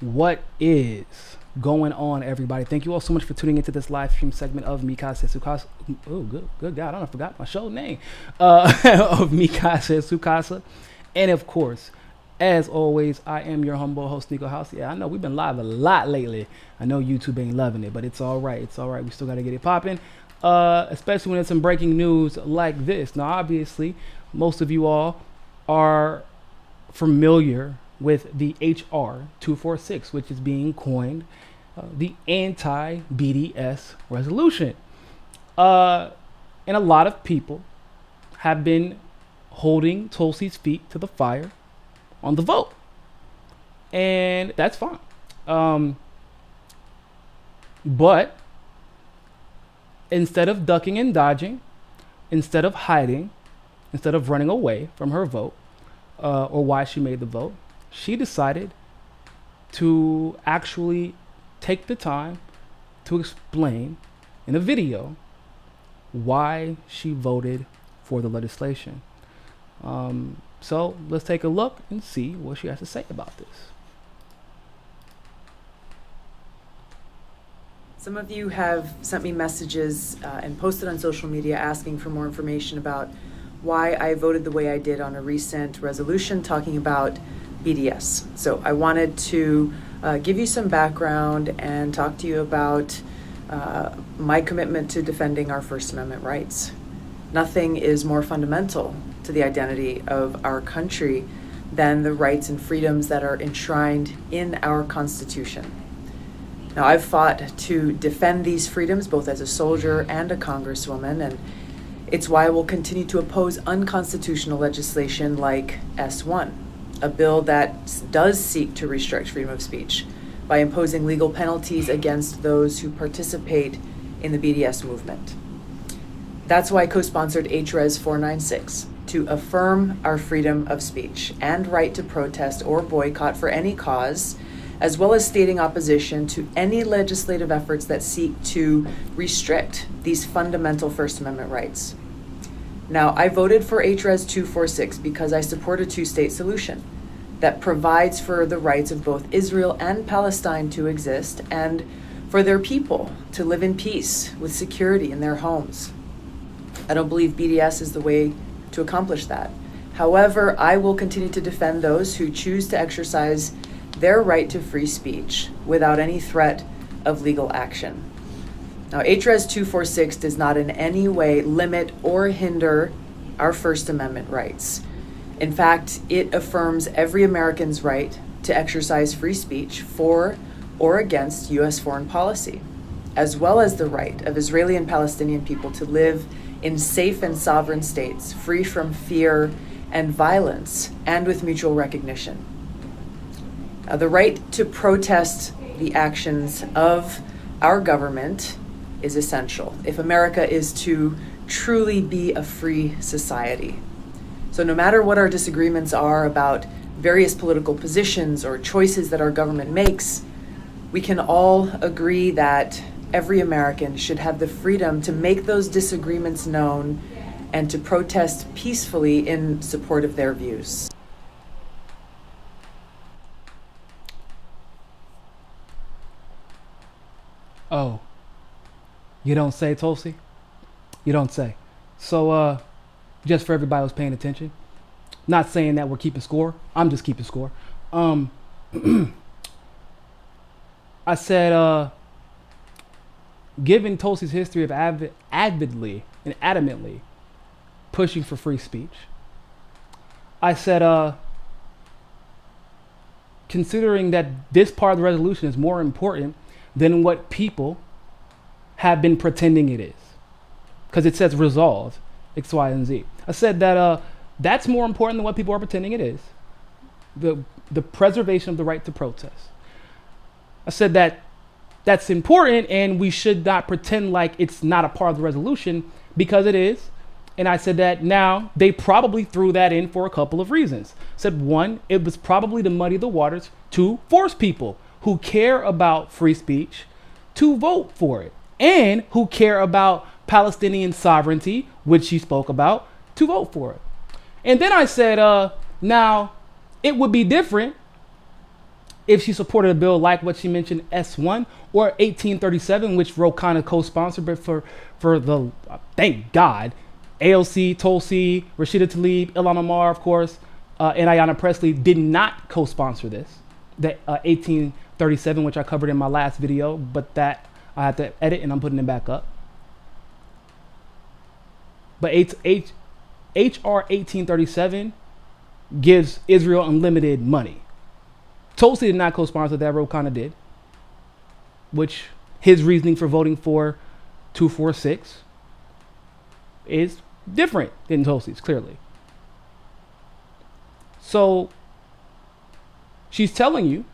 What is going on, everybody? Thank you all so much for tuning into this live stream segment of Mikasa Sukasa. Oh, good God, I forgot my show name. Of Mikasa Sukasa. And of course, as always, I am your humble host, Niko House. Yeah, I know we've been live a lot lately. I know YouTube ain't loving it, but it's all right. It's all right. We still got to get it popping, especially when it's some breaking news like this. Now, obviously, most of you all are familiar with the HR 246, which is being coined the anti-BDS resolution. And a lot of people have been holding Tulsi's feet to the fire on the vote. And that's fine. But instead of ducking and dodging, instead of hiding, instead of running away from her vote, or why she made the vote, she decided to actually take the time to explain in a video why she voted for the legislation. So let's take a look and see what she has to say about this. Some of you have sent me messages and posted on social media asking for more information about why I voted the way I did on a recent resolution talking about BDS. So I wanted to give you some background and talk to you about my commitment to defending our First Amendment rights. Nothing is more fundamental to the identity of our country than the rights and freedoms that are enshrined in our Constitution. Now, I've fought to defend these freedoms both as a soldier and a congresswoman, and it's why I will continue to oppose unconstitutional legislation like S1, a bill that does seek to restrict freedom of speech by imposing legal penalties against those who participate in the BDS movement. That's why I co-sponsored HRES 496, to affirm our freedom of speech and right to protest or boycott for any cause, as well as stating opposition to any legislative efforts that seek to restrict these fundamental First Amendment rights. Now, I voted for HRES 246 because I support a two-state solution that provides for the rights of both Israel and Palestine to exist and for their people to live in peace with security in their homes. I don't believe BDS is the way to accomplish that. However, I will continue to defend those who choose to exercise their right to free speech without any threat of legal action. Now, HRES 246 does not in any way limit or hinder our First Amendment rights. In fact, it affirms every American's right to exercise free speech for or against U.S. foreign policy, as well as the right of Israeli and Palestinian people to live in safe and sovereign states, free from fear and violence, and with mutual recognition. The right to protest the actions of our government is essential if America is to truly be a free society. So no matter what our disagreements are about various political positions or choices that our government makes, we can all agree that every American should have the freedom to make those disagreements known and to protest peacefully in support of their views. Oh, you don't say, Tulsi? You don't say. So, just for everybody who's paying attention, not saying that we're keeping score. I'm just keeping score. I said, given Tulsi's history of avidly and adamantly pushing for free speech, I said, considering that this part of the resolution is more important than what people have been pretending it is, because it says resolve X, Y, and Z. I said that that's more important than what people are pretending it is. The preservation of the right to protest. I said that that's important, and we should not pretend like it's not a part of the resolution, because it is. And I said that now they probably threw that in for a couple of reasons. I said, one, it was probably to muddy the waters to force people who care about free speech to vote for it, and who care about Palestinian sovereignty, which she spoke about, to vote for it. And then I said, now, it would be different if she supported a bill like what she mentioned, S1 or 1837, which Ro Khanna co-sponsored, but for the, thank God, AOC, Tulsi, Rashida Tlaib, Ilhan Omar, of course, and Ayanna Pressley did not co-sponsor this. The 1837, which I covered in my last video, but that I have to edit and I'm putting it back up. But HR 1837 gives Israel unlimited money. Tulsi did not co-sponsor that, Ro Khanna did, which his reasoning for voting for 246 is different than Tulsi's, clearly. So she's telling you,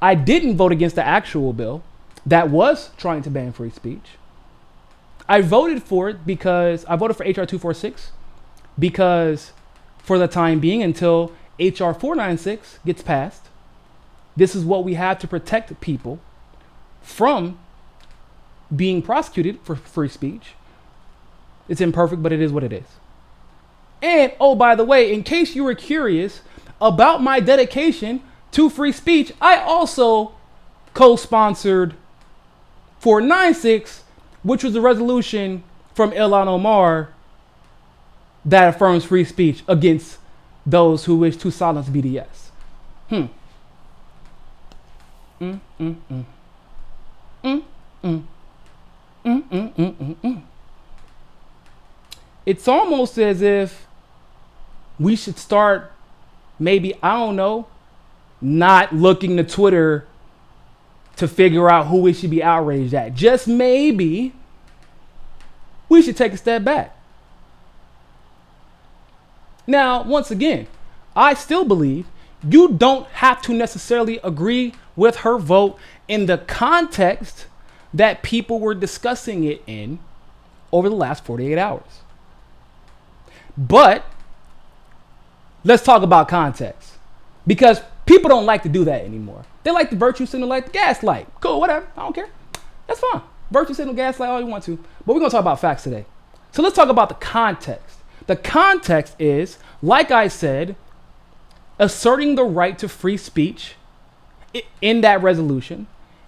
I didn't vote against the actual bill that was trying to ban free speech. I voted for it because I voted for HR 246 because for the time being, until HR 496 gets passed, this is what we have to protect people from being prosecuted for free speech. It's imperfect, but it is what it is. And, oh, by the way, in case you were curious about my dedication to free speech, I also co-sponsored 496, which was a resolution from Ilhan Omar that affirms free speech against those who wish to silence BDS. It's almost as if we should start, maybe, I don't know, not looking to Twitter to figure out who we should be outraged at. Just maybe we should take a step back. Now, once again, I still believe you don't have to necessarily agree with her vote in the context that people were discussing it in over the last 48 hours. But let's talk about context, because people don't like to do that anymore. They like the virtue signal, like the gaslight. Cool, whatever, I don't care. That's fine. Virtue signal, gaslight, all you want to. But we're going to talk about facts today. So let's talk about the context. The context is, like I said, asserting the right to free speech in that resolution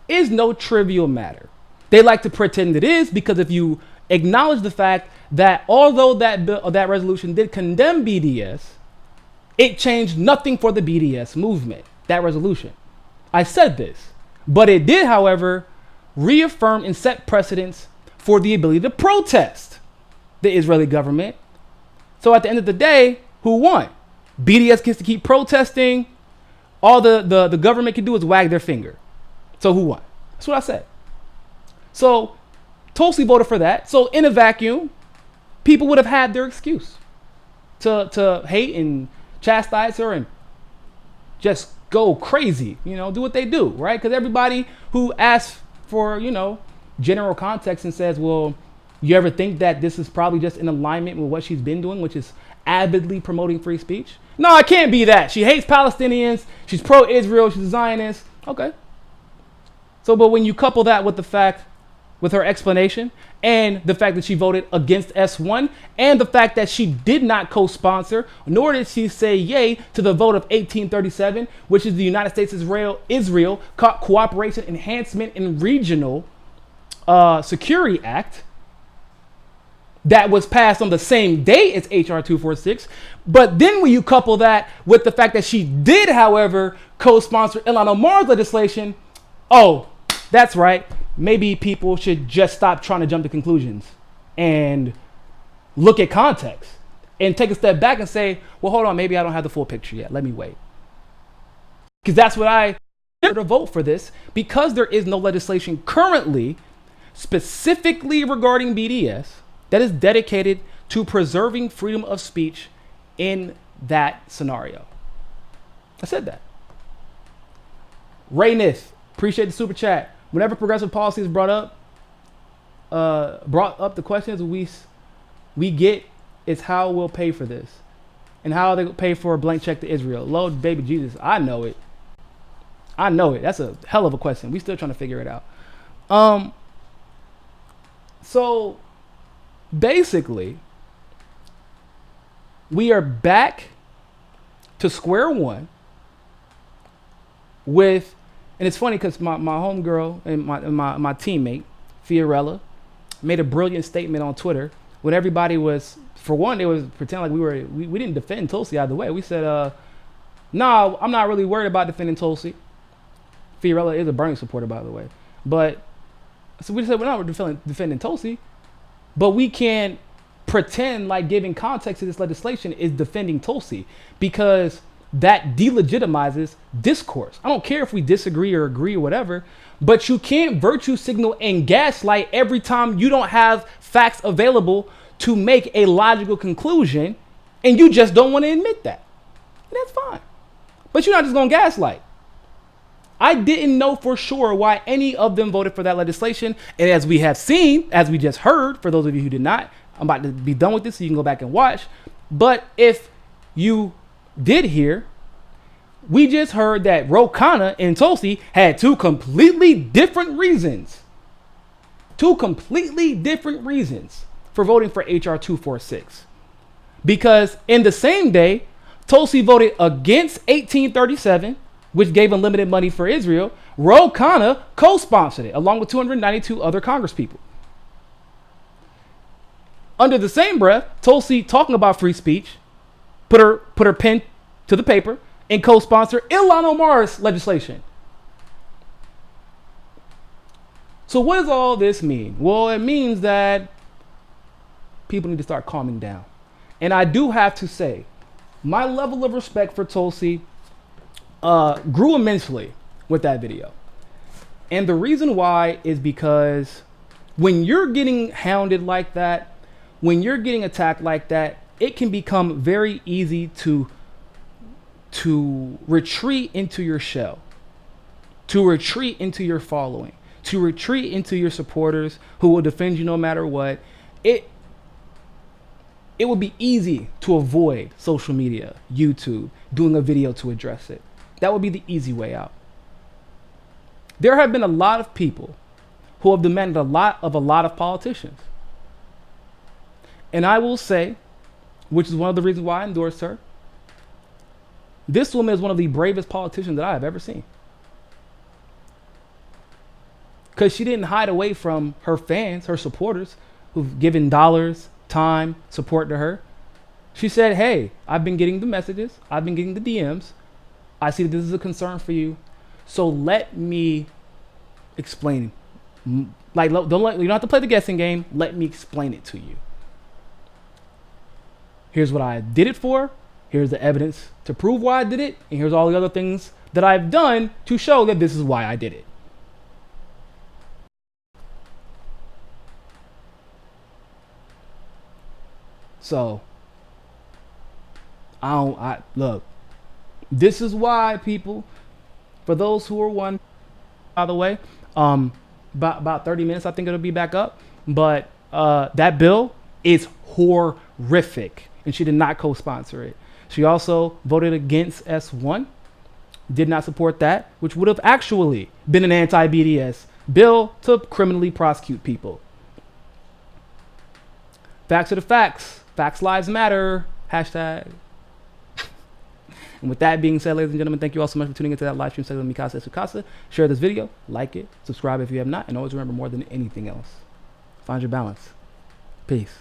is no trivial matter. They like to pretend it is, because if you acknowledge the fact that although that resolution did condemn BDS, it changed nothing for the BDS movement, that resolution. I said this, but it did, however, reaffirm and set precedents for the ability to protest the Israeli government. So at the end of the day, who won? BDS gets to keep protesting. All the government can do is wag their finger. So who won? That's what I said. So Tulsi voted for that. So in a vacuum, people would have had their excuse to hate and chastise her and just go crazy, do what they do, right? Because everybody who asks for, general context and says, well, you ever think that this is probably just in alignment with what she's been doing, which is avidly promoting free speech? No, it can't be that. She hates Palestinians. She's pro-Israel. She's a Zionist. Okay. So, but when you couple that with the fact, with her explanation, and the fact that she voted against S1, and the fact that she did not co-sponsor, nor did she say yay to the vote of 1837, which is the United States Israel Cooperation Enhancement and Regional Security Act, that was passed on the same day as HR 246. But then when you couple that with the fact that she did, however, co-sponsor Ilhan Omar's legislation, oh, that's right. Maybe people should just stop trying to jump to conclusions and look at context and take a step back and say, well, hold on, maybe I don't have the full picture yet. Let me wait. Because that's what I to vote for this, because there is no legislation currently specifically regarding BDS that is dedicated to preserving freedom of speech in that scenario. I said that. Ray Nith, appreciate the super chat. Whenever progressive policy is brought up, the questions we get is how we'll pay for this and how they pay for a blank check to Israel. Lord, baby Jesus, I know it. That's a hell of a question. We still trying to figure it out. So basically, we are back to square one with And it's funny because my homegirl and my teammate, Fiorella, made a brilliant statement on Twitter when everybody was, for one, they was pretending like we didn't defend Tulsi either way. We said, no, I'm not really worried about defending Tulsi. Fiorella is a Bernie supporter, by the way. But so we said we're not defending Tulsi, but we can't pretend like giving context to this legislation is defending Tulsi, because that delegitimizes discourse. I don't care if we disagree or agree or whatever, but you can't virtue signal and gaslight every time you don't have facts available to make a logical conclusion, and you just don't want to admit that. And that's fine. But you're not just going to gaslight. I didn't know for sure why any of them voted for that legislation. And as we have seen, as we just heard, for those of you who did not, I'm about to be done with this so you can go back and watch. But if you did hear, we just heard that Ro Khanna and Tulsi had two completely different reasons. Two completely different reasons for voting for HR 246. Because in the same day, Tulsi voted against 1837, which gave unlimited money for Israel. Ro Khanna co-sponsored it, along with 292 other congresspeople. Under the same breath, Tulsi, talking about free speech, put her pen to the paper and co-sponsor Ilhan Omar's legislation. So what does all this mean? Well, it means that people need to start calming down. And I do have to say, my level of respect for Tulsi grew immensely with that video. And the reason why is because when you're getting hounded like that, when you're getting attacked like that, it can become very easy to retreat into your shell, to retreat into your following, to retreat into your supporters who will defend you no matter what. It would be easy to avoid social media, YouTube, doing a video to address it. That would be the easy way out. There have been a lot of people who have demanded a lot of politicians. And I will say, which is one of the reasons why I endorsed her, this woman is one of the bravest politicians that I have ever seen. Because she didn't hide away from her fans, her supporters, who've given dollars, time, support to her. She said, hey, I've been getting the messages. I've been getting the DMs. I see that this is a concern for you. So let me explain. Like, you don't have to play the guessing game. Let me explain it to you. Here's what I did it for. Here's the evidence to prove why I did it. And here's all the other things that I've done to show that this is why I did it. So, look, this is why, people, for those who are one, by the way, about 30 minutes, I think it'll be back up. But that bill is horrific, and she did not co-sponsor it. She also voted against S1, did not support that, which would have actually been an anti-BDS bill to criminally prosecute people. Facts are the facts. Facts lives matter. Hashtag. And with that being said, ladies and gentlemen, thank you all so much for tuning into that live stream segment of Mikasa Sukasa. Share this video, like it, subscribe if you have not, and always remember, more than anything else, find your balance. Peace.